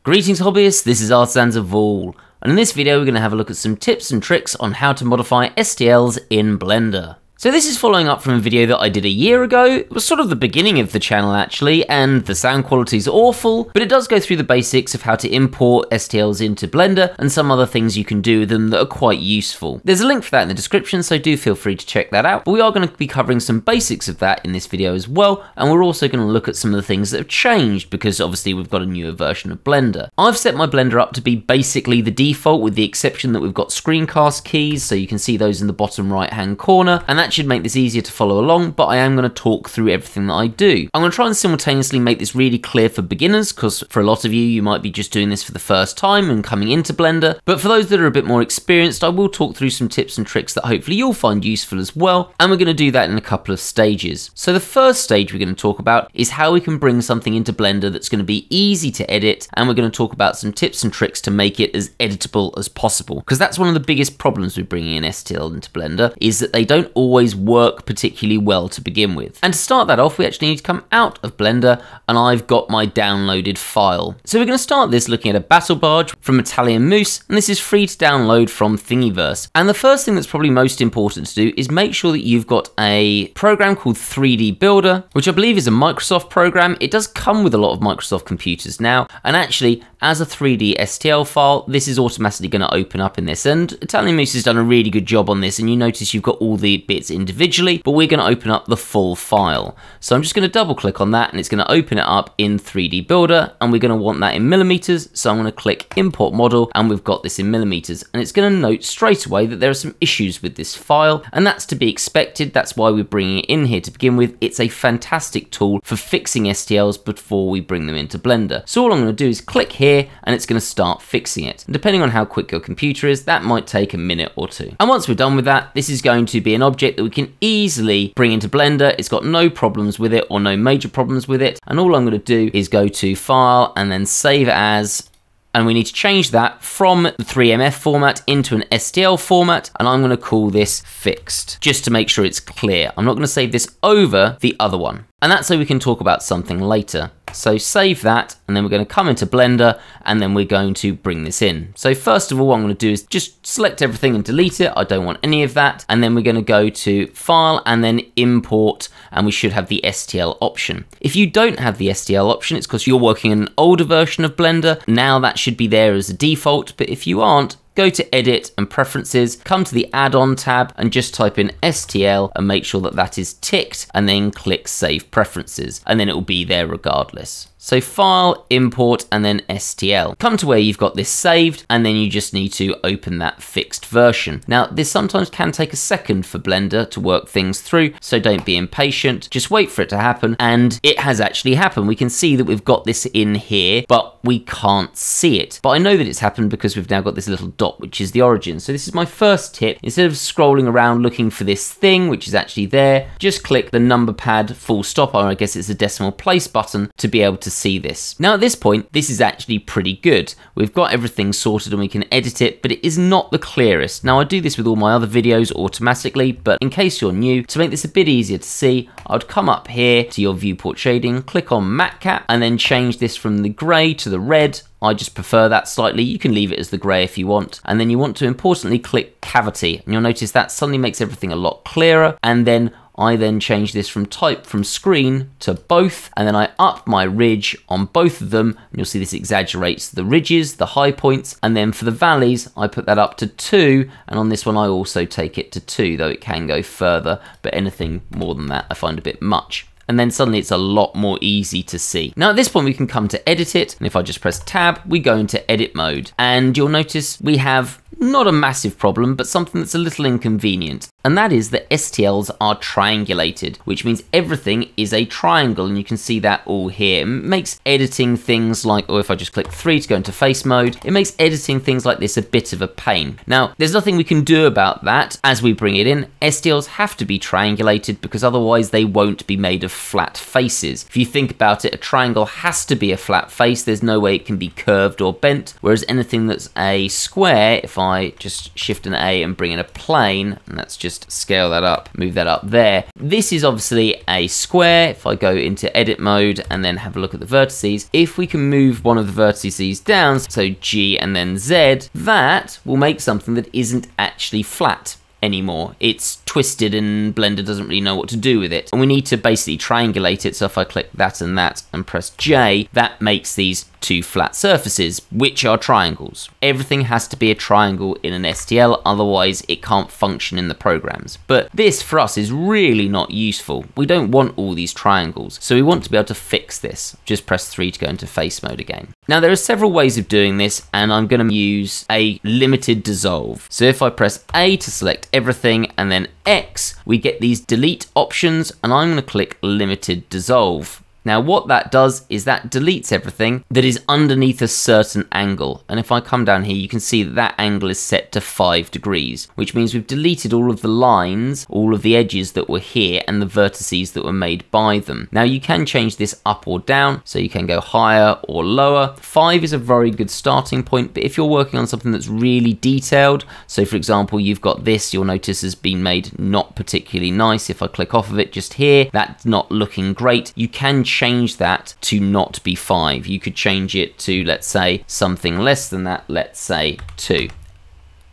Greetings hobbyists, this is Artisans of All, and in this video we're going to have a look at some tips and tricks on how to modify STLs in Blender. So this is following up from a video that I did a year ago. It was sort of the beginning of the channel actually, and the sound quality is awful, but it does go through the basics of how to import STLs into Blender and some other things you can do with them that are quite useful. There's a link for that in the description, so do feel free to check that out. But we are going to be covering some basics of that in this video as well, and we're also going to look at some of the things that have changed because obviously we've got a newer version of Blender. I've set my Blender up to be basically the default with the exception that we've got screencast keys, so you can see those in the bottom right hand corner, and that should make this easier to follow along, but I am going to talk through everything that I do. I'm going to try and simultaneously make this really clear for beginners, because for a lot of you, you might be just doing this for the first time and coming into Blender, but for those that are a bit more experienced, I will talk through some tips and tricks that hopefully you'll find useful as well, and we're going to do that in a couple of stages. So the first stage we're going to talk about is how we can bring something into Blender that's going to be easy to edit, and we're going to talk about some tips and tricks to make it as editable as possible, because that's one of the biggest problems with bringing an STL into Blender, is that they don't always work particularly well to begin with. And to start that off, we actually need to come out of Blender, and I've got my downloaded file. So we're going to start this looking at a battle barge from Italian Moose, and this is free to download from Thingiverse. And the first thing that's probably most important to do is make sure that you've got a program called 3D Builder, which I believe is a Microsoft program. It does come with a lot of Microsoft computers now, and actually as a 3D STL file, this is automatically going to open up in this, and Italian Moose has done a really good job on this, and you notice you've got all the bits individually, but we're going to open up the full file. So I'm just going to double click on that, and it's going to open it up in 3D Builder, and we're going to want that in millimeters, so I'm going to click Import Model, and we've got this in millimeters, and it's going to note straight away that there are some issues with this file, and that's to be expected. That's why we're bringing it in here to begin with. It's a fantastic tool for fixing STLs before we bring them into Blender. So all I'm going to do is click here, and it's going to start fixing it. And depending on how quick your computer is, that might take a minute or two. And once we're done with that, this is going to be an object that we can easily bring into Blender. It's got no problems with it, or no major problems with it. And all I'm going to do is go to File and then Save As. And we need to change that from the 3MF format into an STL format, and I'm going to call this fixed, just to make sure it's clear. I'm not going to save this over the other one. And that's so we can talk about something later. So save that, and then we're going to come into Blender, and then we're going to bring this in. So first of all, what I'm going to do is just select everything and delete it. I don't want any of that. And then we're going to go to File and then Import, and we should have the STL option. If you don't have the STL option, it's because you're working in an older version of Blender. Now that should be there as a default, but if you aren't, go to Edit and Preferences, come to the Add-on tab and just type in STL and make sure that that is ticked, and then click Save Preferences, and then it will be there regardless. So File, Import, and then STL. Come to where you've got this saved, and then you just need to open that fixed version. Now, this sometimes can take a second for Blender to work things through, so don't be impatient. Just wait for it to happen, and it has actually happened. We can see that we've got this in here, but we can't see it. But I know that it's happened because we've now got this little dot, which is the origin. So this is my first tip. Instead of scrolling around looking for this thing, which is actually there, just click the number pad full stop, or I guess it's a decimal place button, to be able to see this. Now at this point, this is actually pretty good. We've got everything sorted and we can edit it, but it is not the clearest. Now I do this with all my other videos automatically, but in case you're new, to make this a bit easier to see, I would come up here to your viewport shading, click on matte cap, and then change this from the grey to the red. I just prefer that slightly. You can leave it as the grey if you want. And then you want to importantly click cavity, and you'll notice that suddenly makes everything a lot clearer. And then I then change this from type from screen to both, and then I up my ridge on both of them, and you'll see this exaggerates the ridges, the high points, and then for the valleys I put that up to 2, and on this one I also take it to 2, though it can go further, but anything more than that I find a bit much. And then suddenly it's a lot more easy to see. Now at this point we can come to edit it, and if I just press tab, we go into edit mode, and you'll notice we have not a massive problem, but something that's a little inconvenient. And that is that STLs are triangulated, which means everything is a triangle, and you can see that all here. It makes editing things like, or if I just click 3 to go into face mode, it makes editing things like this a bit of a pain. Now, there's nothing we can do about that as we bring it in. STLs have to be triangulated because otherwise they won't be made of flat faces. If you think about it, a triangle has to be a flat face. There's no way it can be curved or bent, whereas anything that's a square, if I I just Shift and A and bring in a plane, and let's just scale that up, move that up there. This is obviously a square. If I go into edit mode and then have a look at the vertices, if we can move one of the vertices down, so G and then Z, that will make something that isn't actually flat anymore. It's twisted and Blender doesn't really know what to do with it. And we need to basically triangulate it. So if I click that and press J, that makes these two flat surfaces, which are triangles. Everything has to be a triangle in an STL, otherwise it can't function in the programs. But this for us is really not useful. We don't want all these triangles, so we want to be able to fix this. Just press 3 to go into face mode again. Now there are several ways of doing this, and I'm going to use a limited dissolve. So if I press A to select everything and then X, we get these delete options, and I'm going to click limited dissolve. Now what that does is that deletes everything that is underneath a certain angle, and if I come down here you can see that that angle is set to 5 degrees, which means we've deleted all of the lines, all of the edges that were here and the vertices that were made by them. Now you can change this up or down, so you can go higher or lower. 5 is a very good starting point, but if you're working on something that's really detailed, so for example you've got this, you'll notice has been made not particularly nice. If I click off of it just here, that's not looking great. You can change that to not be 5. You could change it to, let's say, something less than that, let's say 2.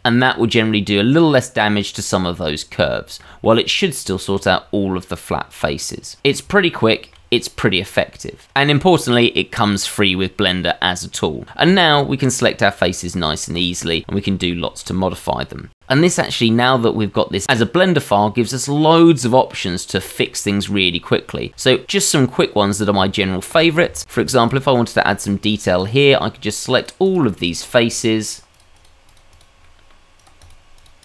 And that will generally do a little less damage to some of those curves, while it should still sort out all of the flat faces. It's pretty quick, it's pretty effective. And importantly, it comes free with Blender as a tool. And now we can select our faces nice and easily, and we can do lots to modify them. And this actually, now that we've got this as a Blender file, gives us loads of options to fix things really quickly. So just some quick ones that are my general favorites. For example, if I wanted to add some detail here, I could just select all of these faces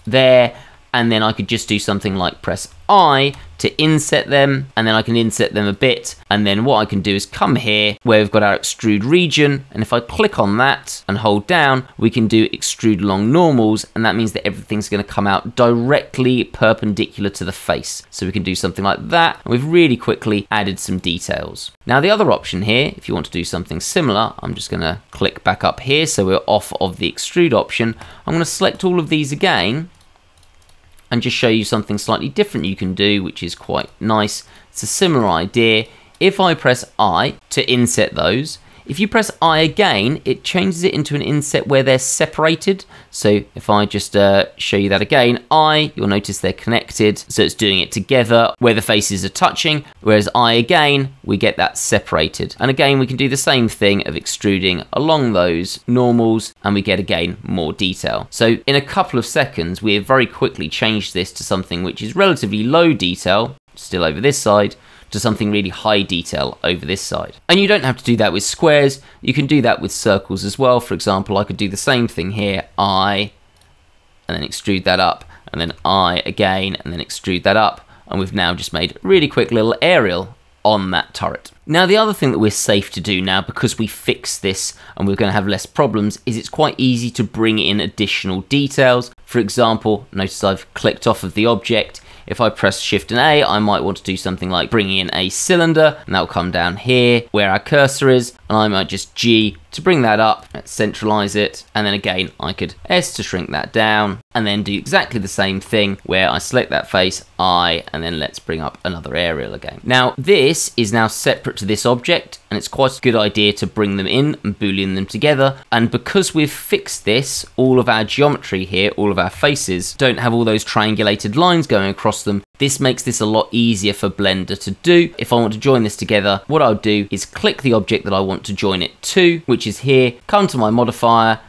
there, and then I could just do something like press I to inset them, and then I can inset them a bit, and then what I can do is come here where we've got our extrude region, and if I click on that and hold down, we can do extrude along normals, and that means that everything's going to come out directly perpendicular to the face. So we can do something like that, and we've really quickly added some details. Now the other option here, if you want to do something similar, I'm just going to click back up here, so we're off of the extrude option. I'm going to select all of these again, and just show you something slightly different you can do, which is quite nice. It's a similar idea. If I press I to inset those, if you press I again, it changes it into an inset where they're separated. So if I just show you that again, you'll notice they're connected. So it's doing it together where the faces are touching, whereas I again, we get that separated. And again, we can do the same thing of extruding along those normals, and we get again more detail. So in a couple of seconds, we have very quickly changed this to something which is relatively low detail, still over this side, to something really high detail over this side. And you don't have to do that with squares, you can do that with circles as well. For example, I could do the same thing here, and then extrude that up, and then I again, and then extrude that up, and we've now just made a really quick little aerial on that turret. Now the other thing that we're safe to do now, because we fixed this and we're going to have less problems, is it's quite easy to bring in additional details. For example, notice I've clicked off of the object. If I press Shift and A, I might want to do something like bringing in a cylinder, and that will come down here where our cursor is, and I might just G to bring that up, centralize it, and then again I could S to shrink that down, and then do exactly the same thing where I select that face, and then let's bring up another aerial again. Now this is now separate to this object, and it's quite a good idea to bring them in and boolean them together. And because we've fixed this, all of our geometry here, all of our faces don't have all those triangulated lines going across them. This makes this a lot easier for Blender to do. If I want to join this together, what I'll do is click the object that I want to join it to, which is here, come to my modifier,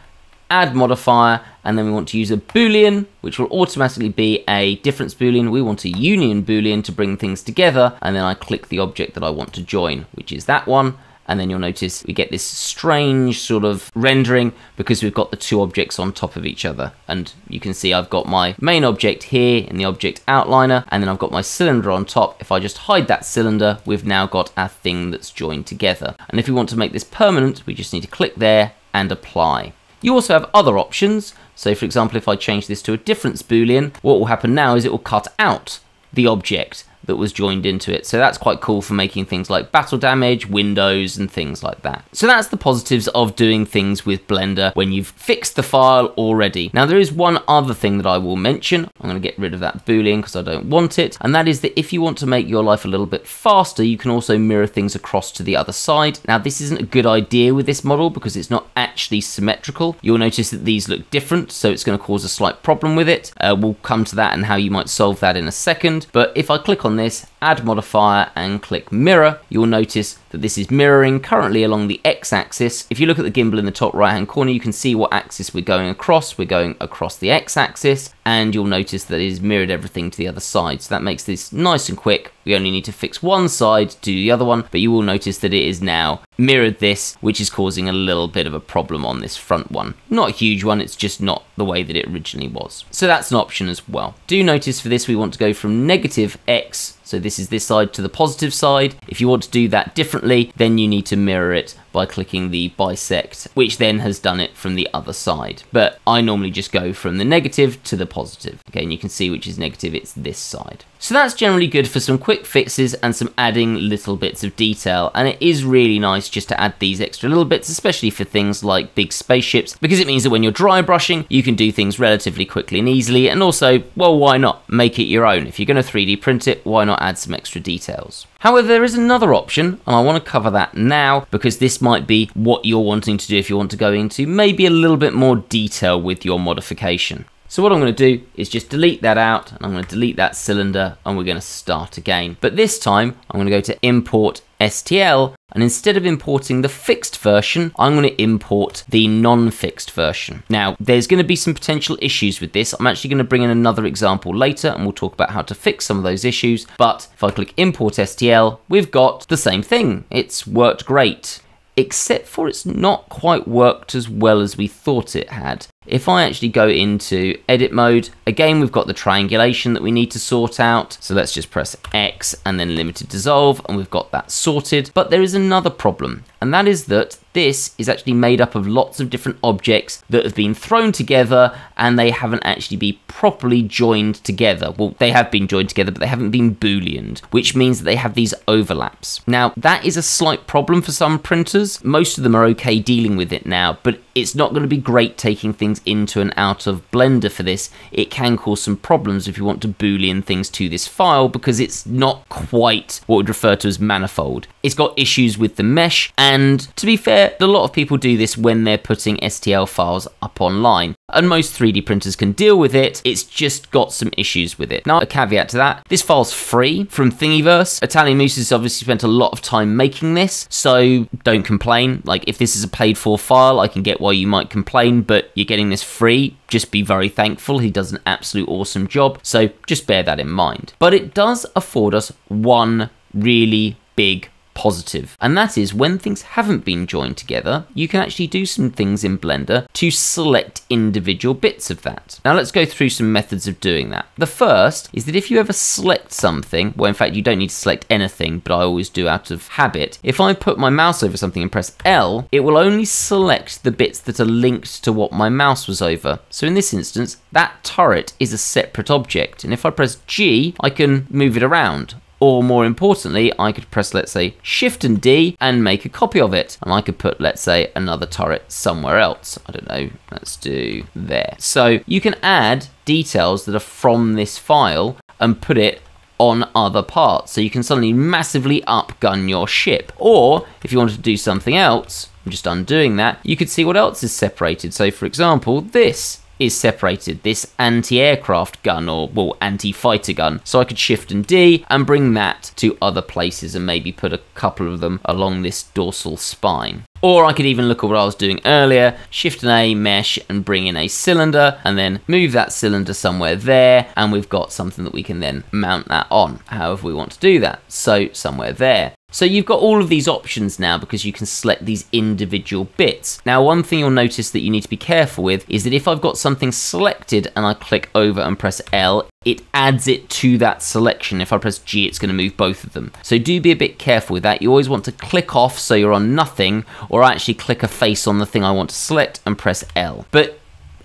add modifier, and then we want to use a boolean, which will automatically be a difference boolean. We want a union boolean to bring things together, and then I click the object that I want to join, which is that one. And then you'll notice we get this strange sort of rendering because we've got the two objects on top of each other. And you can see I've got my main object here in the object outliner, and then I've got my cylinder on top. If I just hide that cylinder, we've now got our thing that's joined together. And if we want to make this permanent, we just need to click there and apply. You also have other options. So for example, if I change this to a difference boolean, what will happen now is it will cut out the object that was joined into it. So that's quite cool for making things like battle damage, windows, and things like that. So that's the positives of doing things with Blender when you've fixed the file already. Now there is one other thing that I will mention. I'm going to get rid of that boolean because I don't want it, and that is that if you want to make your life a little bit faster, you can also mirror things across to the other side. Now this isn't a good idea with this model because it's not actually symmetrical. You'll notice that these look different, so it's going to cause a slight problem with it. We'll come to that and how you might solve that in a second. But if I click on this, add modifier, and click mirror, you'll notice that this is mirroring currently along the x-axis. If you look at the gimbal in the top right hand corner, you can see what axis we're going across. We're going across the x-axis, and you'll notice that it has mirrored everything to the other side. So that makes this nice and quick. We only need to fix one side to do the other one, but you will notice that it is now mirrored this, which is causing a little bit of a problem on this front one. Not a huge one, it's just not the way that it originally was. So that's an option as well. Do notice for this we want to go from negative x, so this is this side, to the positive side. If you want to do that differently, then you need to mirror it by clicking the bisect, which then has done it from the other side. But I normally just go from the negative to the positive. Okay, and you can see which is negative, it's this side. So that's generally good for some quick fixes and some adding little bits of detail. And it is really nice just to add these extra little bits, especially for things like big spaceships, because it means that when you're dry brushing, you can do things relatively quickly and easily. And also, well, why not make it your own? If you're going to 3D print it, why not add some extra details? However, there is another option, and I want to cover that now because this might be what you're wanting to do if you want to go into maybe a little bit more detail with your modification. So what I'm going to do is just delete that out, and I'm going to delete that cylinder, and we're going to start again. But this time, I'm going to go to import STL, and instead of importing the fixed version, I'm going to import the non-fixed version. Now, there's going to be some potential issues with this. I'm actually going to bring in another example later, and we'll talk about how to fix some of those issues. But if I click import STL, we've got the same thing. It's worked great, except for it's not quite worked as well as we thought it had. If I actually go into edit mode, again we've got the triangulation that we need to sort out. So let's just press X and then limited dissolve, and we've got that sorted. But there is another problem, and that is that this is actually made up of lots of different objects that have been thrown together, and they haven't actually been properly joined together. Well, they have been joined together, but they haven't been booleaned, which means that they have these overlaps. Now, that is a slight problem for some printers. Most of them are okay dealing with it now, but it's not going to be great taking things into and out of Blender for this. It can cause some problems if you want to boolean things to this file, because it's not quite what we'd refer to as manifold. It's got issues with the mesh, and to be fair, a lot of people do this when they're putting STL files up online, and most 3D printers can deal with it. It's just got some issues with it. Now, a caveat to that, this file's free from Thingiverse. Italian Moose has obviously spent a lot of time making this, so don't complain. Like, if this is a paid for file, I can get why you might complain, but you're getting this free. Just be very thankful. He does an absolute awesome job, so just bear that in mind. But it does afford us one really big positive, and that is when things haven't been joined together, you can actually do some things in Blender to select individual bits of that. Now let's go through some methods of doing that. The first is that if you ever select something, well, in fact you don't need to select anything, but I always do out of habit. If I put my mouse over something and press L, it will only select the bits that are linked to what my mouse was over. So in this instance, that turret is a separate object, and if I press G, I can move it around. Or more importantly, I could press, let's say, Shift and D and make a copy of it. And I could put, let's say, another turret somewhere else. I don't know, let's do there. So you can add details that are from this file and put it on other parts. So you can suddenly massively upgun your ship. Or if you wanted to do something else, I'm just undoing that, you could see what else is separated. So for example, this is separated, this anti-aircraft gun, or well, anti-fighter gun. So I could Shift and D and bring that to other places and maybe put a couple of them along this dorsal spine. Or I could even look at what I was doing earlier, Shift and A, mesh, and bring in a cylinder, and then move that cylinder somewhere there, and we've got something that we can then mount that on, however we want to do that. So somewhere there. So you've got all of these options now because you can select these individual bits. Now, one thing you'll notice that you need to be careful with is that if I've got something selected and I click over and press L, it adds it to that selection. If I press G, it's going to move both of them. So do be a bit careful with that. You always want to click off so you're on nothing, or actually click a face on the thing I want to select and press L. But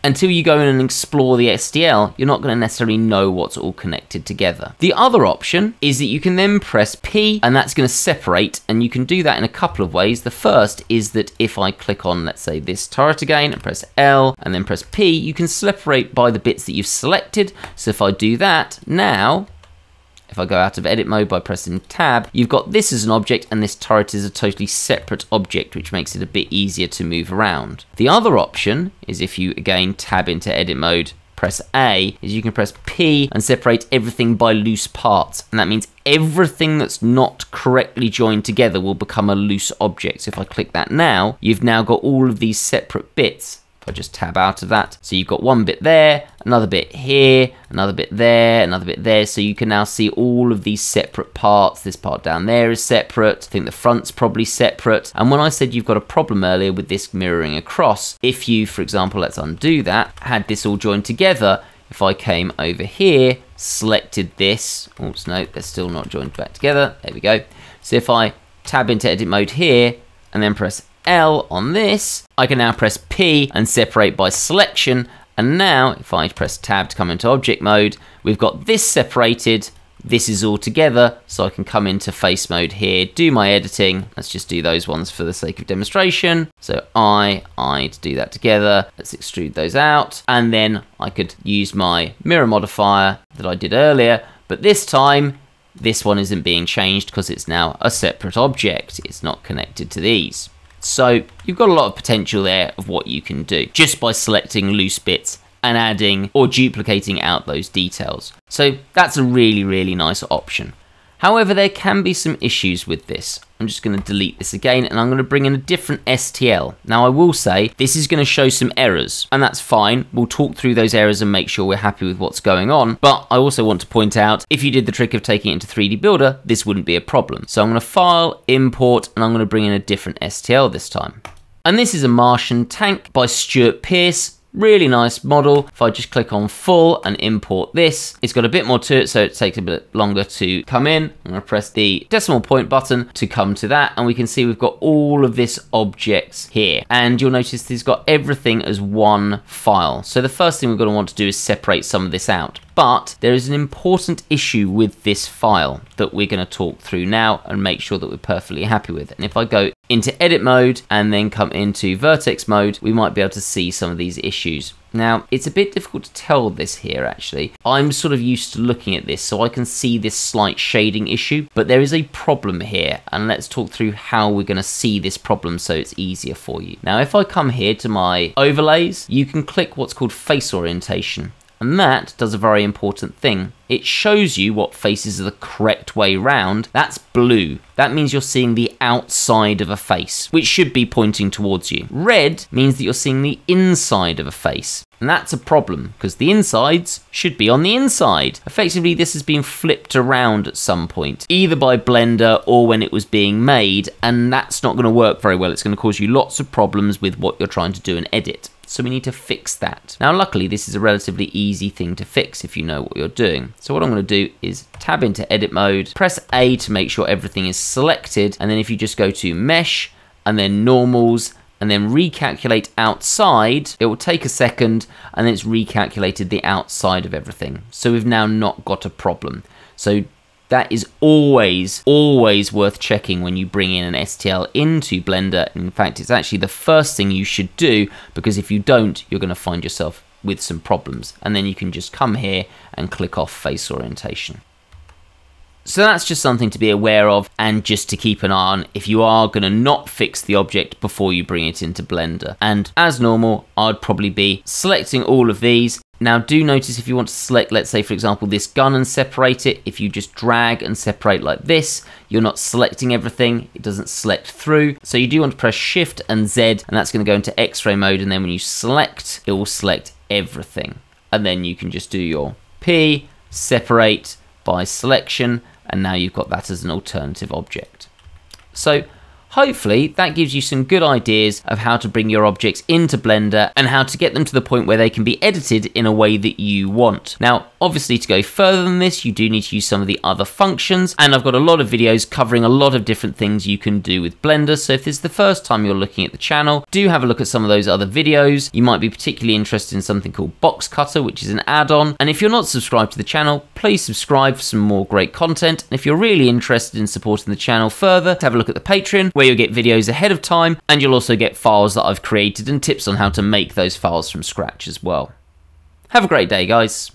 until you go in and explore the STL, you're not going to necessarily know what's all connected together. The other option is that you can then press P, and that's going to separate, and you can do that in a couple of ways. The first is that if I click on, let's say, this turret again, and press L, and then press P, you can separate by the bits that you've selected. So if I do that, now, if I go out of edit mode by pressing tab, you've got this as an object and this turret is a totally separate object, which makes it a bit easier to move around. The other option is if you again tab into edit mode, press A, is you can press P and separate everything by loose parts. And that means everything that's not correctly joined together will become a loose object. So if I click that now, you've now got all of these separate bits. I just tab out of that. So you've got one bit there, another bit here, another bit there, another bit there. So you can now see all of these separate parts. This part down there is separate. I think the front's probably separate. And when I said you've got a problem earlier with this mirroring across, if you, for example, let's undo that, had this all joined together, if I came over here, selected this, oops, no, they're still not joined back together. There we go. So if I tab into edit mode here and then press L on this, I can now press P and separate by selection. And now if I press tab to come into object mode, we've got this separated, this is all together. So I can come into face mode here, do my editing. Let's just do those ones for the sake of demonstration. So I to do that together. Let's extrude those out. And then I could use my mirror modifier that I did earlier, but this time this one isn't being changed because it's now a separate object. It's not connected to these. So you've got a lot of potential there of what you can do just by selecting loose bits and adding or duplicating out those details. So that's a really, really nice option. However, there can be some issues with this. I'm just going to delete this again and I'm going to bring in a different STL. Now I will say this is going to show some errors and that's fine. We'll talk through those errors and make sure we're happy with what's going on. But I also want to point out, if you did the trick of taking it into 3D Builder, this wouldn't be a problem. So I'm going to file, import, and I'm going to bring in a different STL this time. And this is a Martian tank by Stuart Pearce. Really nice model. If I just click on full and import this, it's got a bit more to it, so it takes a bit longer to come in. I'm going to press the decimal point button to come to that, and we can see we've got all of this objects here. And you'll notice it's got everything as one file. So the first thing we're going to want to do is separate some of this out. But there is an important issue with this file that we're going to talk through now and make sure that we're perfectly happy with. And if I go into edit mode and then come into vertex mode, we might be able to see some of these issues. Now, it's a bit difficult to tell this here actually. I'm sort of used to looking at this, so I can see this slight shading issue, but there is a problem here, and let's talk through how we're going to see this problem so it's easier for you. Now, if I come here to my overlays, you can click what's called face orientation. And that does a very important thing. It shows you what faces are the correct way round. That's blue. That means you're seeing the outside of a face, which should be pointing towards you. Red means that you're seeing the inside of a face. And that's a problem, because the insides should be on the inside. Effectively, this has been flipped around at some point, either by Blender or when it was being made, and that's not going to work very well. It's going to cause you lots of problems with what you're trying to do and edit. So we need to fix that. Now, luckily, this is a relatively easy thing to fix if you know what you're doing. So what I'm going to do is tab into edit mode, press A to make sure everything is selected, and then if you just go to mesh and then normals and then recalculate outside, it will take a second and then it's recalculated the outside of everything. So we've now not got a problem. So that is always worth checking when you bring in an STL into Blender. In fact, it's actually the first thing you should do, because if you don't, you're going to find yourself with some problems. And then you can just come here and click off face orientation. So that's just something to be aware of and just to keep an eye on if you are going to not fix the object before you bring it into Blender. And as normal, I'd probably be selecting all of these. Now do notice if you want to select, let's say for example, this gun and separate it, if you just drag and separate like this, you're not selecting everything, it doesn't select through. So you do want to press Shift and Z, and that's going to go into X-ray mode, and then when you select, it will select everything. And then you can just do your P, separate by selection, and now you've got that as an alternative object. So hopefully that gives you some good ideas of how to bring your objects into Blender and how to get them to the point where they can be edited in a way that you want. Now, obviously, to go further than this, you do need to use some of the other functions, and I've got a lot of videos covering a lot of different things you can do with Blender, so if this is the first time you're looking at the channel, do have a look at some of those other videos. You might be particularly interested in something called Box Cutter, which is an add-on, and if you're not subscribed to the channel, please subscribe for some more great content, and if you're really interested in supporting the channel further, have a look at the Patreon, where you'll get videos ahead of time, and you'll also get files that I've created and tips on how to make those files from scratch as well. Have a great day, guys.